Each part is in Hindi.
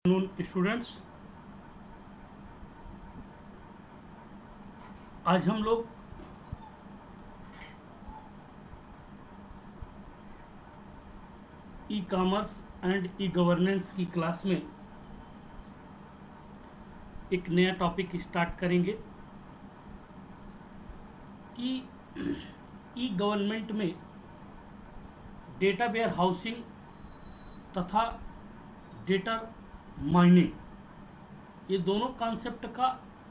स्टूडेंट्स, आज हम लोग e commerce and e governance की क्लास में एक नया टॉपिक स्टार्ट करेंगे कि ई गवर्नमेंट में डेटा वेयर हाउसिंग तथा डेटा माइनिंग, ये दोनों कॉन्सेप्ट का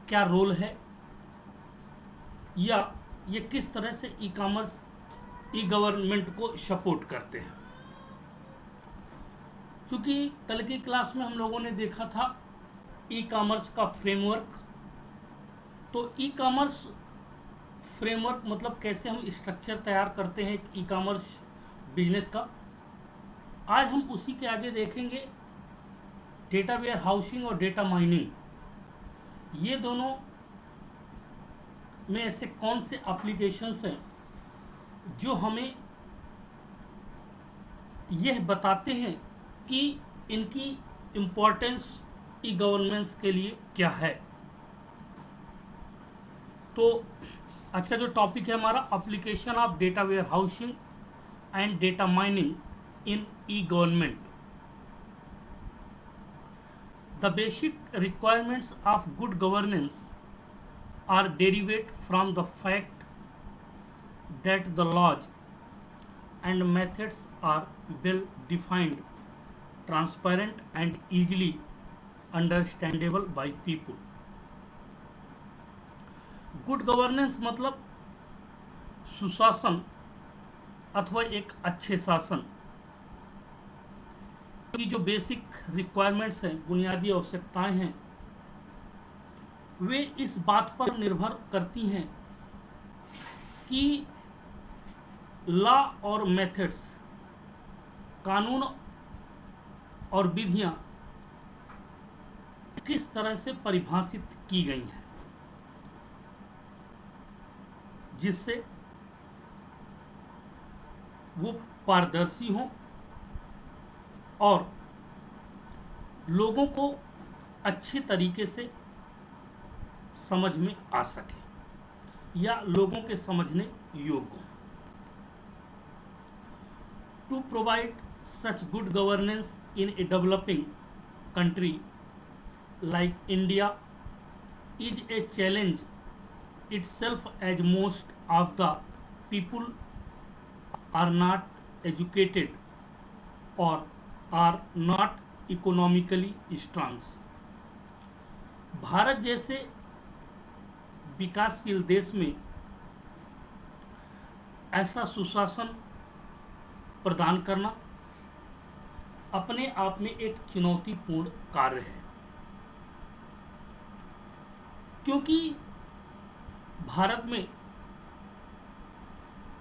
क्या रोल है या ये किस तरह से ई कॉमर्स ई गवर्नमेंट को सपोर्ट करते हैं। चूँकि कल की क्लास में हम लोगों ने देखा था ई कॉमर्स का फ्रेमवर्क, तो ई कॉमर्स फ्रेमवर्क मतलब कैसे हम स्ट्रक्चर तैयार करते हैं ई कॉमर्स बिजनेस का। आज हम उसी के आगे देखेंगे डेटा वेयर हाउसिंग और डेटा माइनिंग, ये दोनों में ऐसे कौन से एप्लीकेशंस हैं जो हमें यह बताते हैं कि इनकी इम्पोर्टेंस ई गवर्नेंस के लिए क्या है। तो आज का जो टॉपिक है हमारा, application of data warehousing and data mining in e government. The basic requirements of good governance are derived from the fact that the laws and methods are well defined, transparent and easily understandable by people. Good governance मतलब सुशासन अथवा एक अच्छे शासन की जो बेसिक रिक्वायरमेंट्स हैं, बुनियादी आवश्यकताएं हैं, वे इस बात पर निर्भर करती हैं कि लॉ और मेथड्स, कानून और विधियां किस तरह से परिभाषित की गई हैं, जिससे वो पारदर्शी हों और लोगों को अच्छे तरीके से समझ में आ सके या लोगों के समझने योग्य हो। To provide such good governance in a developing country like India is a challenge itself, as most of the people are not educated or are not economically strong. Bharat जैसे विकासशील देश में ऐसा सुशासन प्रदान करना अपने आप में एक चुनौतीपूर्ण कार्य है, क्योंकि भारत में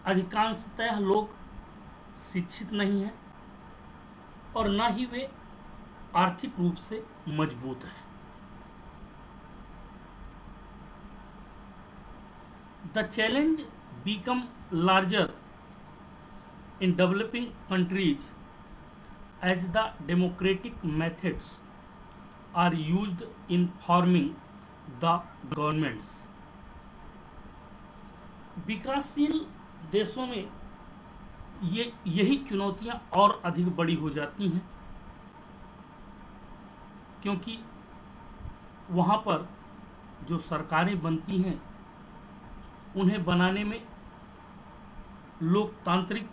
अधिकांशतः लोग शिक्षित नहीं हैं और न ही वे आर्थिक रूप से मजबूत हैं। The challenge become larger in developing countries as the democratic methods are used in forming the governments. विकासशील देशों में यही चुनौतियां और अधिक बड़ी हो जाती हैं, क्योंकि वहाँ पर जो सरकारें बनती हैं उन्हें बनाने में लोकतांत्रिक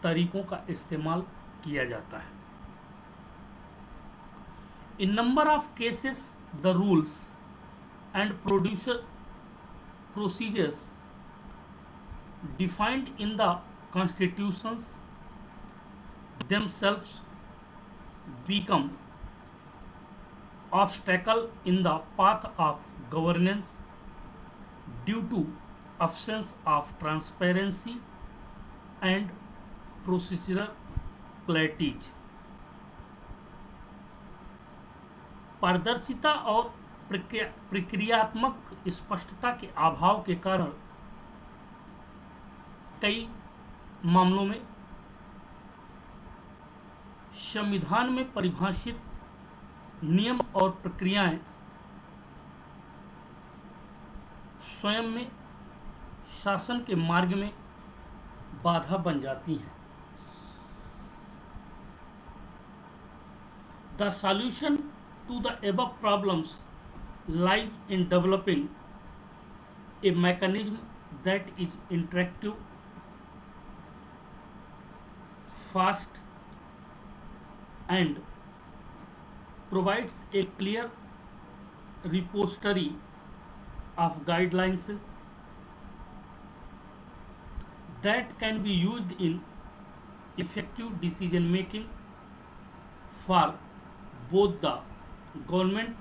तरीकों का इस्तेमाल किया जाता है। In number of cases the rules and procedures defined in the constitutions themselves become obstacle in the path of governance due to absence of transparency and procedural clarity. पारदर्शिता और प्रक्रियात्मक स्पष्टता के अभाव के कारण कई मामलों में संविधान में परिभाषित नियम और प्रक्रियाएं स्वयं में शासन के मार्ग में बाधा बन जाती हैं। The solution to the above problems lies in developing a mechanism that is interactive, fast, and provides a clear repository of guidelines that can be used in effective decision making for both the government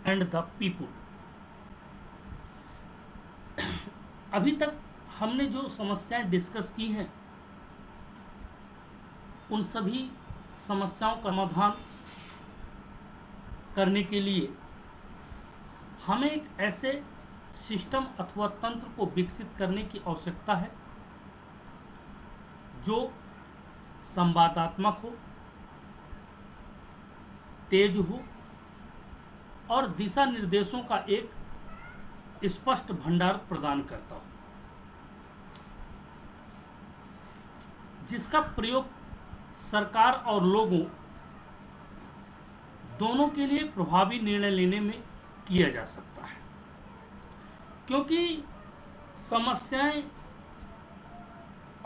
and the people। अभी तक हमने जो समस्याएं डिस्कस की हैं उन सभी समस्याओं का समाधान करने के लिए हमें एक ऐसे सिस्टम अथवा तंत्र को विकसित करने की आवश्यकता है जो संवादात्मक हो, तेज हो और दिशा निर्देशों का एक स्पष्ट भंडार प्रदान करता हो, जिसका प्रयोग सरकार और लोगों दोनों के लिए प्रभावी निर्णय लेने में किया जा सकता है। क्योंकि समस्याएं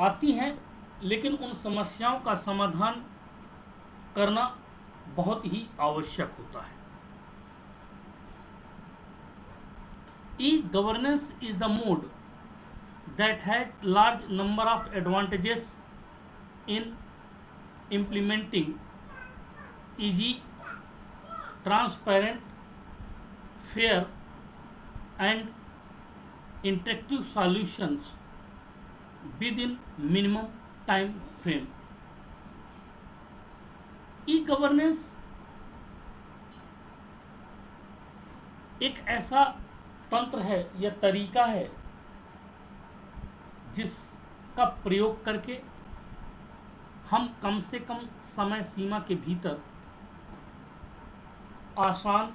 आती हैं लेकिन उन समस्याओं का समाधान करना बहुत ही आवश्यक होता है। E-governance is the mode that has large number of advantages in implementing easy, transparent, fair and interactive solutions within minimum time frame। E-governance एक ऐसा तंत्र है या तरीका है जिसका प्रयोग करके हम कम से कम समय सीमा के भीतर आसान,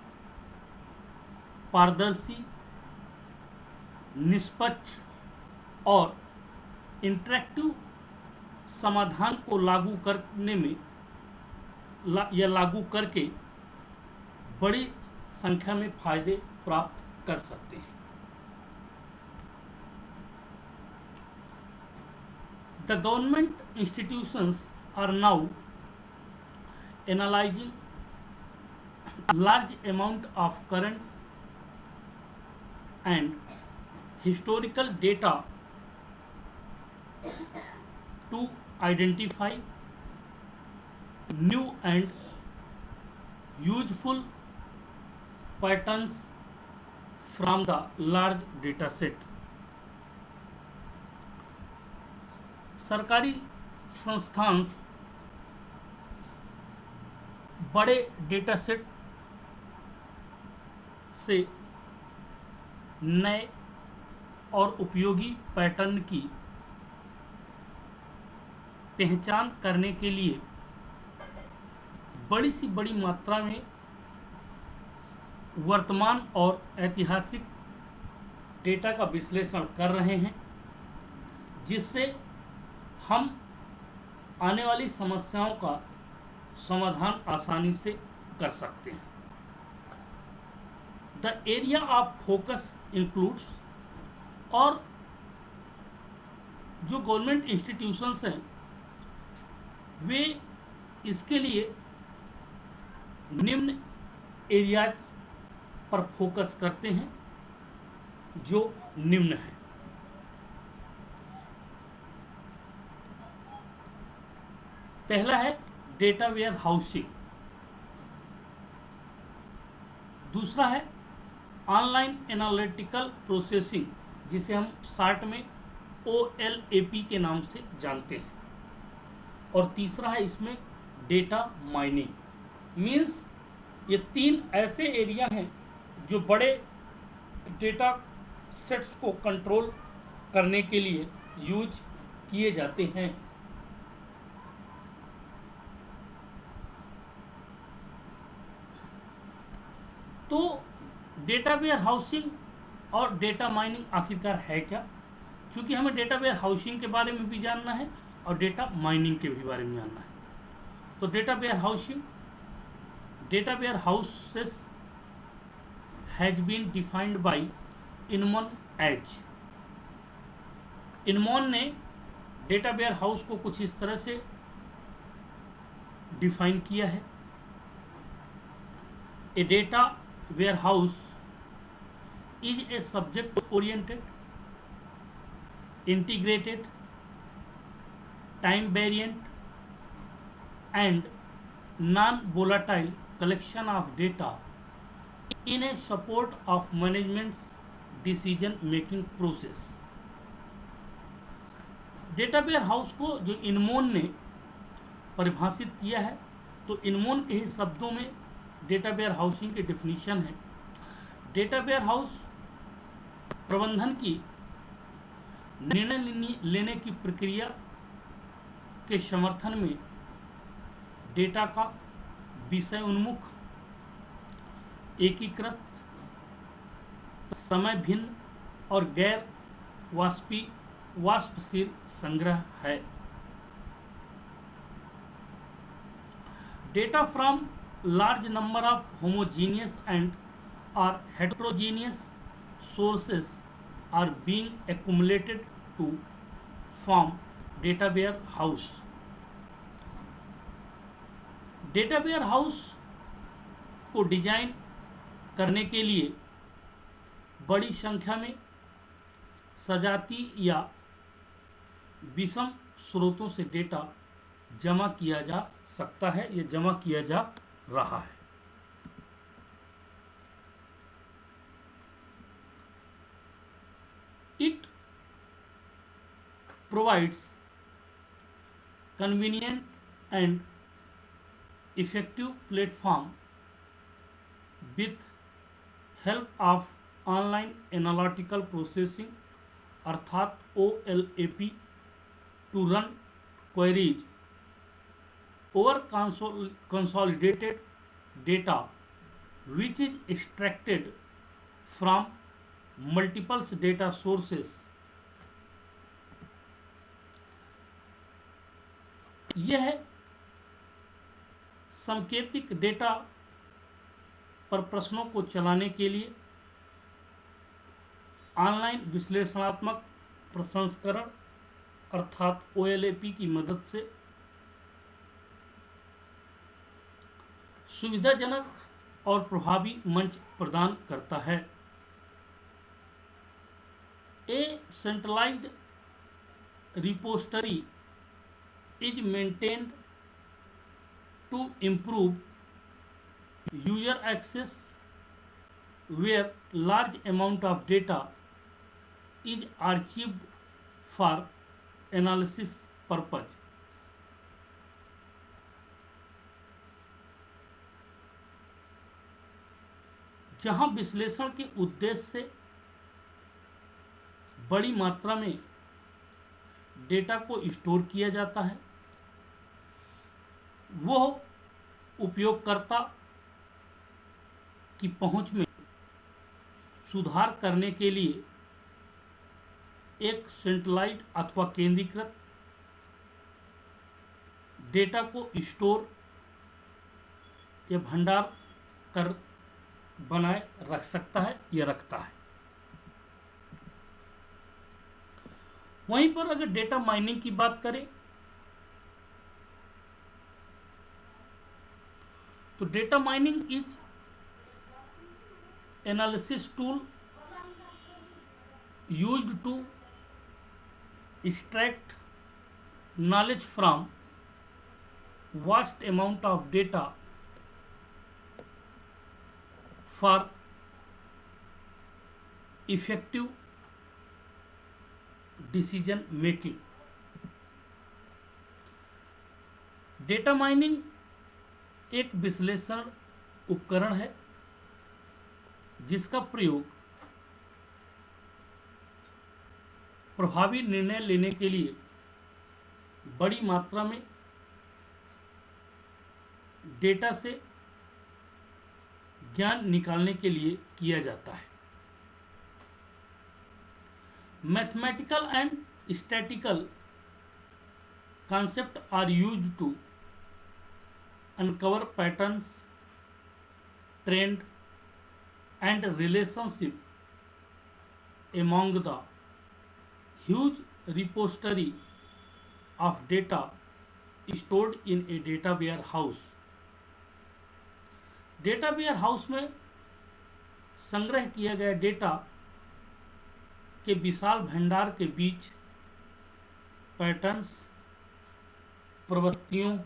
पारदर्शी, निष्पक्ष और इंटरैक्टिव समाधान को लागू करने में या लागू करके बड़ी संख्या में फायदे प्राप्त कर सकते हैं। The government institutions are now analyzing large amount of current and historical data to identify new and useful patterns from the large data set। सरकारी संस्थान बड़े डेटा सेट से नए और उपयोगी पैटर्न की पहचान करने के लिए बड़ी सी बड़ी मात्रा में वर्तमान और ऐतिहासिक डेटा का विश्लेषण कर रहे हैं, जिससे हम आने वाली समस्याओं का समाधान आसानी से कर सकते हैं। The area of focus includes, और जो गवर्नमेंट इंस्टीट्यूशंस हैं वे इसके लिए निम्न एरिया पर फोकस करते हैं जो निम्न है। पहला है डेटा वेयर हाउसिंग, दूसरा है ऑनलाइन एनालिटिकल प्रोसेसिंग जिसे हम शार्ट में OLAP के नाम से जानते हैं, और तीसरा है इसमें डेटा माइनिंग। मीन्स ये तीन ऐसे एरिया हैं जो बड़े डेटा सेट्स को कंट्रोल करने के लिए यूज किए जाते हैं। तो डेटा वेयर हाउसिंग और डेटा माइनिंग आखिरकार है क्या? क्योंकि हमें डेटा वेयर हाउसिंग के बारे में भी जानना है और डेटा माइनिंग के भी बारे में जानना है। तो data warehousing, data warehouses has been defined by Inmon as. Inmon ने डेटा वेयर हाउस को कुछ इस तरह से डिफाइन किया है। A data warehouse is a subject oriented, integrated, time variant and non-volatile collection of data in a support of management's decision making process। Data warehouse को जो इनमोन ने परिभाषित किया है, तो इनमोन के ही शब्दों में डेटा वेयर हाउसिंग की डेफिनेशन है। डेटा वेयर हाउस प्रबंधन की निर्णय लेने की प्रक्रिया के समर्थन में डेटा का विषय उन्मुख, एकीकृत, समय भिन्न और गैर वाष्पशील संग्रह है। Data from large number of homogeneous and और heterogeneous sources are being accumulated to form data warehouse। Data warehouse को डिजाइन करने के लिए बड़ी संख्या में सजाती या विषम स्रोतों से डेटा जमा किया जा सकता है, या जमा किया जा रहा है। It provides convenient and effective platform with help of online analytical processing अर्थात OLAP to run queries over consolidated data which is extracted from multiple data sources। यह सांकेतिक डेटा पर प्रश्नों को चलाने के लिए ऑनलाइन विश्लेषणात्मक प्रसंस्करण अर्थात OLAP की मदद से सुविधाजनक और प्रभावी मंच प्रदान करता है। A centralized repository is maintained to improve user access where large amount of data is archived for analysis purpose। जहां विश्लेषण के उद्देश्य से बड़ी मात्रा में डेटा को स्टोर किया जाता है, वो उपयोगकर्ता की पहुंच में सुधार करने के लिए एक सेंट्रलाइज्ड अथवा केंद्रीकृत डेटा को स्टोर या भंडार कर बनाए रख सकता है या रखता है। वहीं पर अगर डेटा माइनिंग की बात करें तो data mining is analysis tool used to extract knowledge from vast amount of data for effective decision making। Data mining एक विश्लेषण उपकरण है जिसका प्रयोग प्रभावी निर्णय लेने के लिए बड़ी मात्रा में डेटा से ज्ञान निकालने के लिए किया जाता है। Mathematical and statistical concepts are used to uncover patterns, trend, and relationship among the huge repository of data stored in a data warehouse. Data warehouse में संग्रह किया गया डेटा के विशाल भंडार के बीच पैटर्न्स, प्रवृत्तियों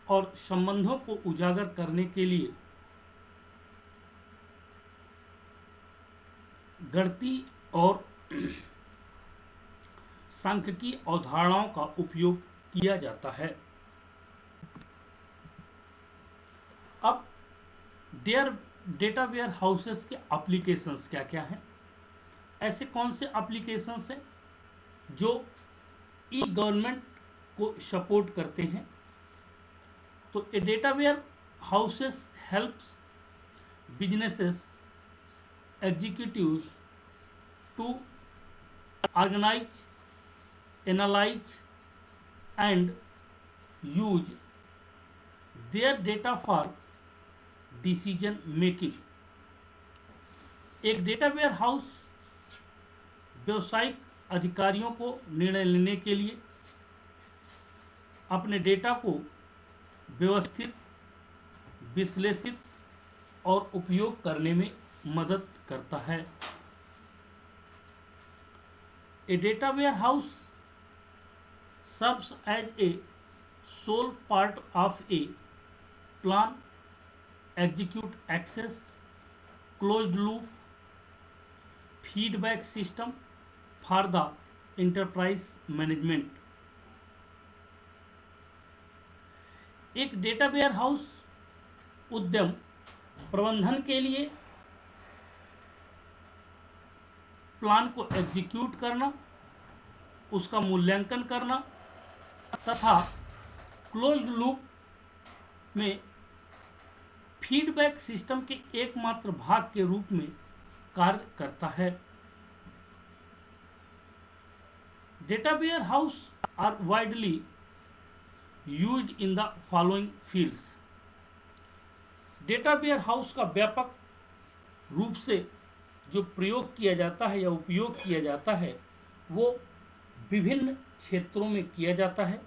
और संबंधों को उजागर करने के लिए गणितीय और सांख्यिकीय अवधारणाओं का उपयोग किया जाता है। अब डेटा वेयर हाउसेस के एप्लीकेशंस क्या क्या हैं? ऐसे कौन से एप्लीकेशंस हैं जो ई गवर्नमेंट को सपोर्ट करते हैं? तो a data warehouse helps businesses executives to organise, analyse and use their data for decision making. एक डेटा वेयर हाउस व्यावसायिक अधिकारियों को निर्णय लेने के लिए अपने डेटा को व्यवस्थित, विश्लेषित और उपयोग करने में मदद करता है। A data warehouse serves as a sole part of a plan, execute access, closed loop, feedback system for the enterprise management। एक डेटा वेयर हाउस उद्यम प्रबंधन के लिए प्लान को एग्जीक्यूट करना, उसका मूल्यांकन करना तथा क्लोज्ड लूप में फीडबैक सिस्टम के एकमात्र भाग के रूप में कार्य करता है। Data warehouse are widely used in the following fields. Data warehouse का व्यापक रूप से जो प्रयोग किया जाता है या उपयोग किया जाता है वो विभिन्न क्षेत्रों में किया जाता है,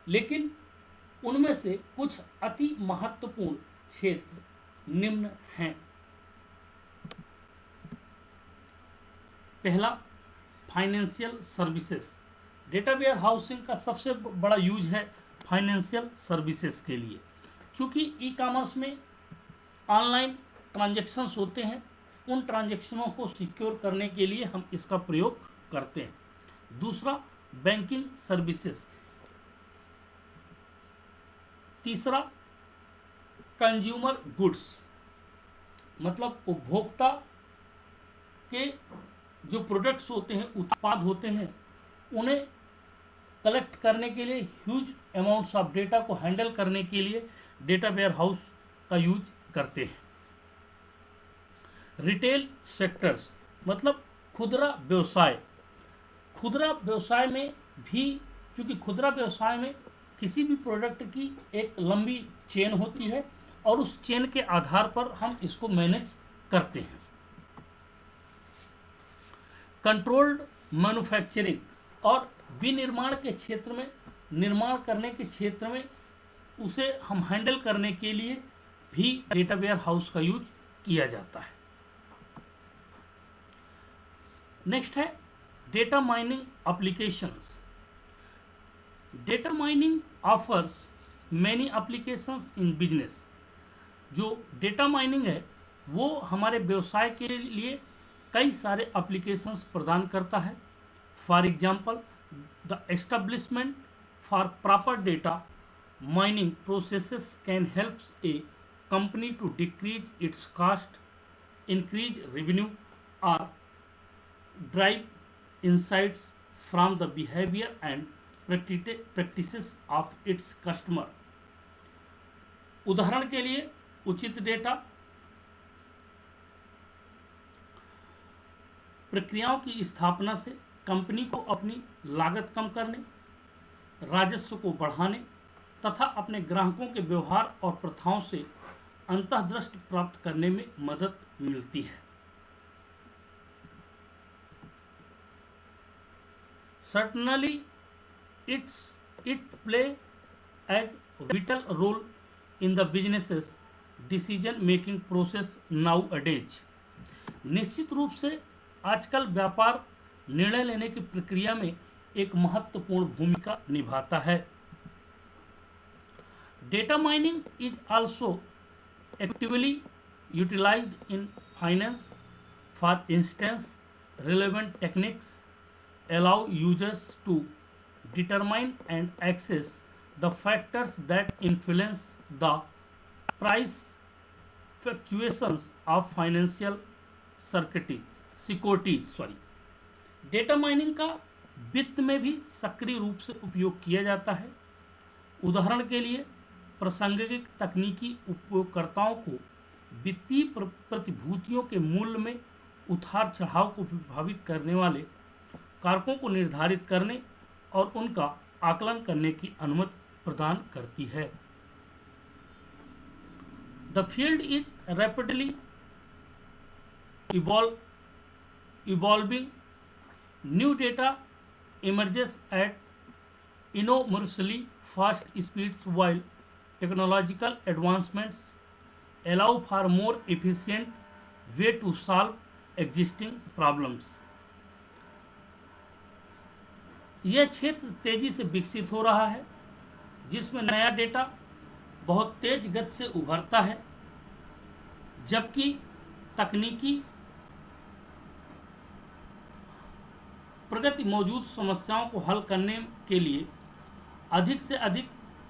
लेकिन उनमें से कुछ अति महत्वपूर्ण क्षेत्र निम्न हैं। पहला, financial services. Data warehousing का सबसे बड़ा यूज है फाइनेंशियल सर्विसेज के लिए। चूँकि ई कॉमर्स में ऑनलाइन ट्रांजैक्शंस होते हैं, उन ट्रांजैक्शनों को सिक्योर करने के लिए हम इसका प्रयोग करते हैं। दूसरा, बैंकिंग सर्विसेज। तीसरा, कंज्यूमर गुड्स, मतलब उपभोक्ता के जो प्रोडक्ट्स होते हैं, उत्पाद होते हैं, उन्हें कलेक्ट करने के लिए, ह्यूज अमाउंट्स ऑफ डेटा को हैंडल करने के लिए डेटा वेयर हाउस का यूज करते हैं। रिटेल सेक्टर्स, मतलब खुदरा व्यवसाय। खुदरा व्यवसाय में भी, क्योंकि खुदरा व्यवसाय में किसी भी प्रोडक्ट की एक लंबी चेन होती है और उस चेन के आधार पर हम इसको मैनेज करते हैं। कंट्रोल्ड मैन्युफैक्चरिंग, और विनिर्माण के क्षेत्र में, निर्माण करने के क्षेत्र में उसे हम हैंडल करने के लिए भी डेटा वेयर हाउस का यूज किया जाता है। नेक्स्ट है data mining applications. Data mining offers many applications in business. जो डेटा माइनिंग है वो हमारे व्यवसाय के लिए कई सारे एप्लीकेशंस प्रदान करता है। For example, the establishment for proper data mining processes can helps a company to decrease its cost, increase revenue और drive insights from the behavior and practices of its customer। उदाहरण के लिए, उचित डेटा प्रक्रियाओं की स्थापना से कंपनी को अपनी लागत कम करने, राजस्व को बढ़ाने तथा अपने ग्राहकों के व्यवहार और प्रथाओं से अंतर्दृष्टि प्राप्त करने में मदद मिलती है। Certainly, it play as vital role in the business's decision making process nowadays। निश्चित रूप से आजकल व्यापार निर्णय लेने की प्रक्रिया में एक महत्वपूर्ण भूमिका निभाता है। Data mining is also actively utilized in finance. For instance, relevant techniques allow users to determine and access the factors that influence the price fluctuations of financial securities। Data mining का वित्त में भी सक्रिय रूप से उपयोग किया जाता है। उदाहरण के लिए प्रासंगिक तकनीकी उपयोगकर्ताओं को वित्तीय प्रतिभूतियों के मूल्य में उतार चढ़ाव को प्रभावित करने वाले कारकों को निर्धारित करने और उनका आकलन करने की अनुमति प्रदान करती है। The field is rapidly evolving। New data emerges at enormously fast speeds, while technological advancements allow for more efficient way to solve existing problems। यह क्षेत्र तेजी से विकसित हो रहा है, जिसमें नया डेटा बहुत तेज गति से उभरता है, जबकि तकनीकी प्रगति मौजूद समस्याओं को हल करने के लिए अधिक से अधिक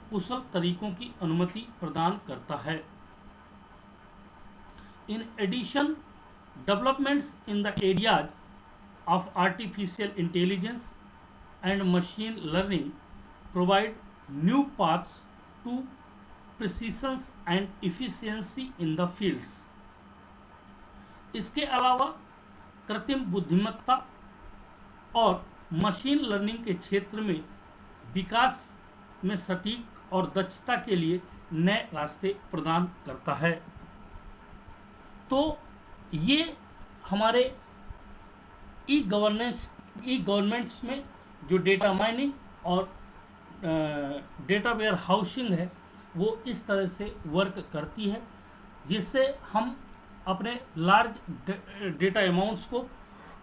कुशल तरीकों की अनुमति प्रदान करता है। In addition, developments in the areas of artificial intelligence and machine learning provide new paths to precision and efficiency in the fields। इसके अलावा कृत्रिम बुद्धिमत्ता और मशीन लर्निंग के क्षेत्र में विकास में सटीक और दक्षता के लिए नए रास्ते प्रदान करता है। तो ये हमारे ई गवर्नेंस में जो डेटा माइनिंग और डेटा वेयर हाउसिंग है वो इस तरह से वर्क करती है, जिससे हम अपने लार्ज डेटा अमाउंट्स को,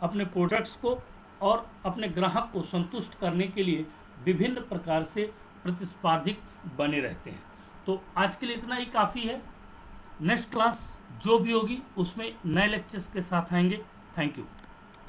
अपने प्रोडक्ट्स को और अपने ग्राहक को संतुष्ट करने के लिए विभिन्न प्रकार से प्रतिस्पर्धिक बने रहते हैं। तो आज के लिए इतना ही काफ़ी है। नेक्स्ट क्लास जो भी होगी उसमें नए लेक्चर्स के साथ आएंगे। Thank you.